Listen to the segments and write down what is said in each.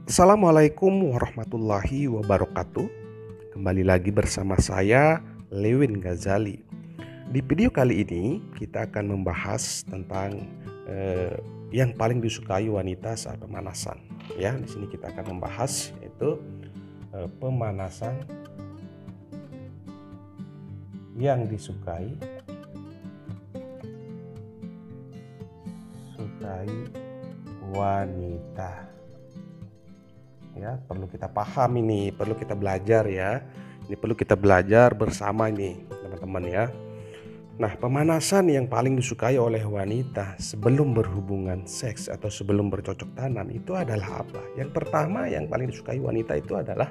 Assalamualaikum warahmatullahi wabarakatuh. Kembali lagi bersama saya, Lewin Ghazali. Di video kali ini kita akan membahas tentang yang paling disukai wanita saat pemanasan. Ya, di sini kita akan membahas yaitu pemanasan yang disukai wanita. Ya, perlu kita paham ini, perlu kita belajar ya. Ini perlu kita belajar bersama ini, teman-teman ya. Nah, pemanasan yang paling disukai oleh wanita sebelum berhubungan seks atau sebelum bercocok tanam itu adalah apa? Yang pertama yang paling disukai wanita itu adalah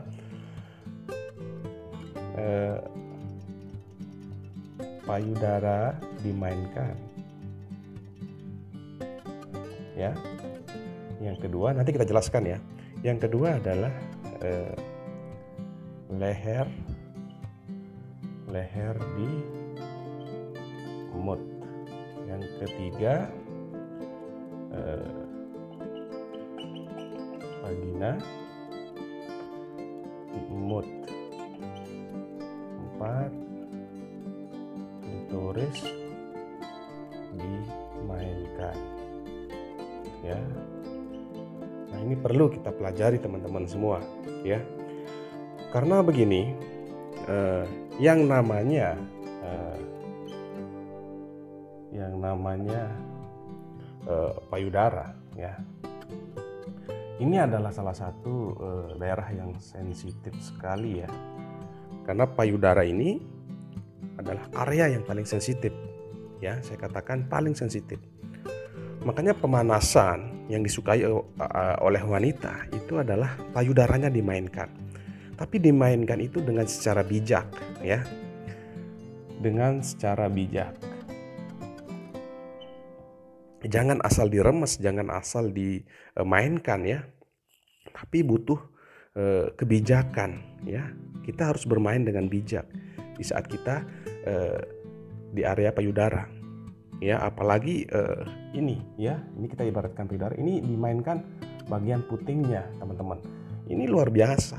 payudara dimainkan. Ya. Yang kedua, nanti kita jelaskan ya. Yang kedua adalah leher di emut. Yang ketiga vagina di emut. 4 klitoris dimainkan. Ya. Nah, ini perlu kita pelajari teman-teman semua ya. Karena begini, yang namanya payudara ya. Ini adalah salah satu daerah yang sensitif sekali ya. Karena payudara ini adalah area yang paling sensitif ya, saya katakan paling sensitif. Makanya pemanasan yang disukai oleh wanita itu adalah payudaranya dimainkan. Tapi dimainkan itu dengan secara bijak ya. Dengan secara bijak. Jangan asal diremes, jangan asal dimainkan ya. Tapi butuh kebijakan ya. Kita harus bermain dengan bijak di saat kita di area payudara. Ya, apalagi ini kita ibaratkan payudara ini dimainkan bagian putingnya, teman-teman. Ini luar biasa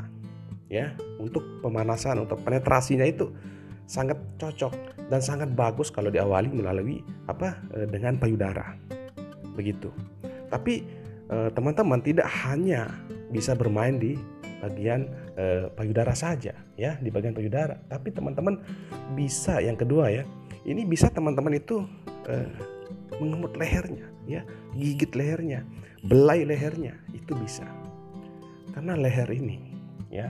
ya, untuk pemanasan, untuk penetrasinya itu sangat cocok dan sangat bagus kalau diawali melalui dengan payudara. Begitu. Tapi teman-teman tidak hanya bisa bermain di bagian payudara saja ya, di bagian payudara, tapi teman-teman bisa yang kedua ya. Ini bisa teman-teman itu mengemut lehernya ya, gigit lehernya, belai lehernya, itu bisa. Karena leher ini ya,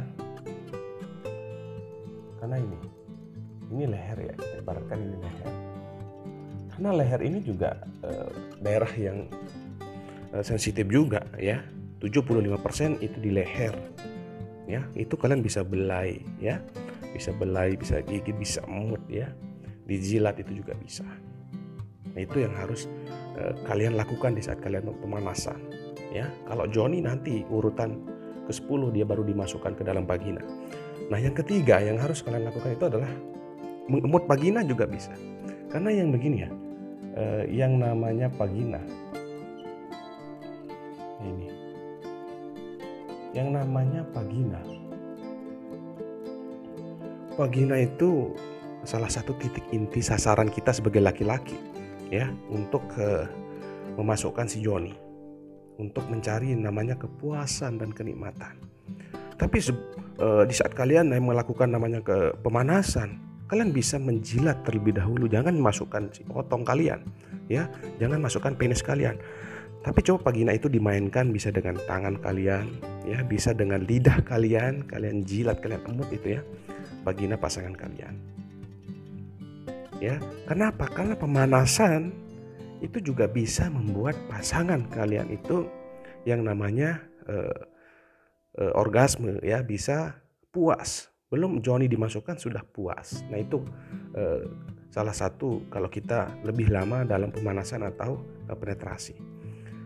karena ini leher ya, kita ibaratkan ini leher. Karena leher ini juga daerah yang sensitif juga ya. 75% itu di leher ya. Itu kalian bisa belai ya, bisa belai, bisa gigit, bisa emut ya, dijilat itu juga bisa. Nah, itu yang harus kalian lakukan di saat kalian pemanasan ya. Kalau Joni nanti urutan ke-10 dia baru dimasukkan ke dalam vagina. Nah, yang ketiga yang harus kalian lakukan itu adalah mengemut vagina juga bisa. Karena yang begini ya, yang namanya vagina ini, yang namanya vagina itu salah satu titik inti sasaran kita sebagai laki-laki ya, untuk memasukkan si Joni, untuk mencari namanya kepuasan dan kenikmatan. Tapi di saat kalian melakukan namanya pemanasan, kalian bisa menjilat terlebih dahulu. Jangan masukkan si otong kalian ya, jangan masukkan penis kalian. Tapi coba vagina itu dimainkan, bisa dengan tangan kalian ya, bisa dengan lidah kalian jilat, kalian emut itu ya, vagina pasangan kalian. Ya, kenapa? Karena pemanasan itu juga bisa membuat pasangan kalian itu yang namanya orgasme ya, bisa puas. Belum Joni dimasukkan sudah puas. Nah, itu salah satu kalau kita lebih lama dalam pemanasan atau penetrasi.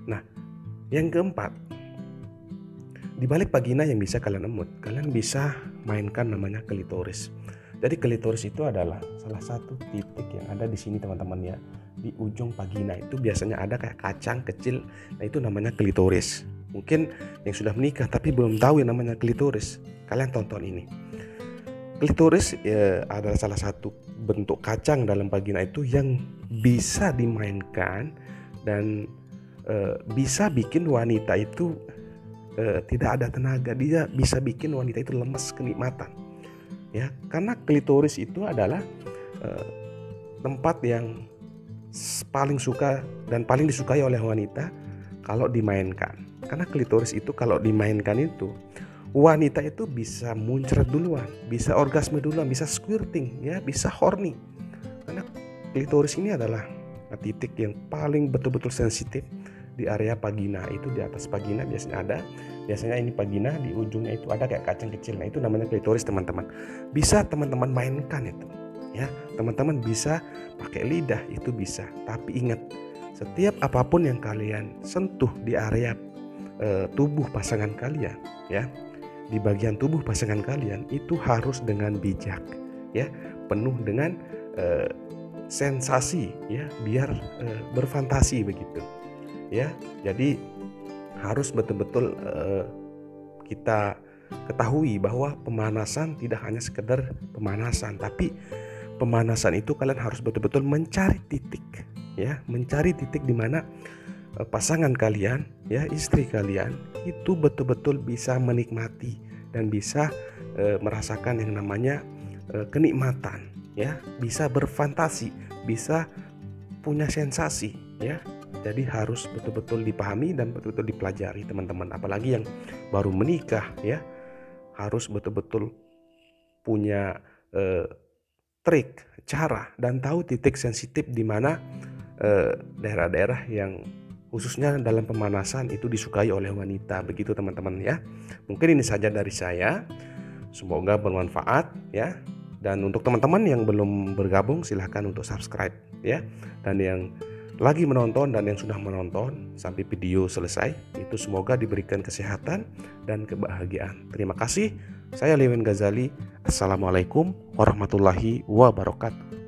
Nah, yang keempat, di balik vagina yang bisa kalian emut, kalian bisa mainkan namanya klitoris. Jadi klitoris itu adalah salah satu titik yang ada di sini teman-teman ya, di ujung vagina itu biasanya ada kayak kacang kecil. Nah itu namanya klitoris. Mungkin yang sudah menikah tapi belum tahu yang namanya klitoris, kalian tonton ini. Klitoris adalah salah satu bentuk kacang dalam vagina itu yang bisa dimainkan dan bisa bikin wanita itu tidak ada tenaga. Dia bisa bikin wanita itu lemas kenikmatan ya, karena klitoris itu adalah tempat yang paling suka dan paling disukai oleh wanita kalau dimainkan. Karena klitoris itu kalau dimainkan itu wanita itu bisa muncrat duluan, bisa orgasme duluan, bisa squirting ya, bisa horny. Karena klitoris ini adalah titik yang paling betul-betul sensitif di area vagina. Itu di atas vagina biasanya ini vagina, di ujungnya itu ada kayak kacang kecil. Nah itu namanya klitoris teman-teman. Bisa teman-teman mainkan itu ya, teman-teman bisa pakai lidah, itu bisa. Tapi ingat, setiap apapun yang kalian sentuh di area tubuh pasangan kalian ya, di bagian tubuh pasangan kalian itu harus dengan bijak ya, penuh dengan sensasi ya, biar berfantasi begitu ya. Jadi harus betul-betul kita ketahui bahwa pemanasan tidak hanya sekedar pemanasan, tapi pemanasan itu kalian harus betul-betul mencari titik ya, mencari titik di mana pasangan kalian ya, istri kalian itu betul-betul bisa menikmati dan bisa merasakan yang namanya kenikmatan ya, bisa berfantasi, bisa punya sensasi ya. Jadi harus betul-betul dipahami dan betul-betul dipelajari teman-teman. Apalagi yang baru menikah ya, harus betul-betul punya trik, cara, dan tahu titik sensitif di mana daerah-daerah yang khususnya dalam pemanasan itu disukai oleh wanita. Begitu teman-teman ya. Mungkin ini saja dari saya. Semoga bermanfaat ya. Dan untuk teman-teman yang belum bergabung, silahkan untuk subscribe ya. Dan yang lagi menonton dan yang sudah menonton sampai video selesai, itu semoga diberikan kesehatan dan kebahagiaan. Terima kasih. Saya Lewin Ghazali. Assalamualaikum warahmatullahi wabarakatuh.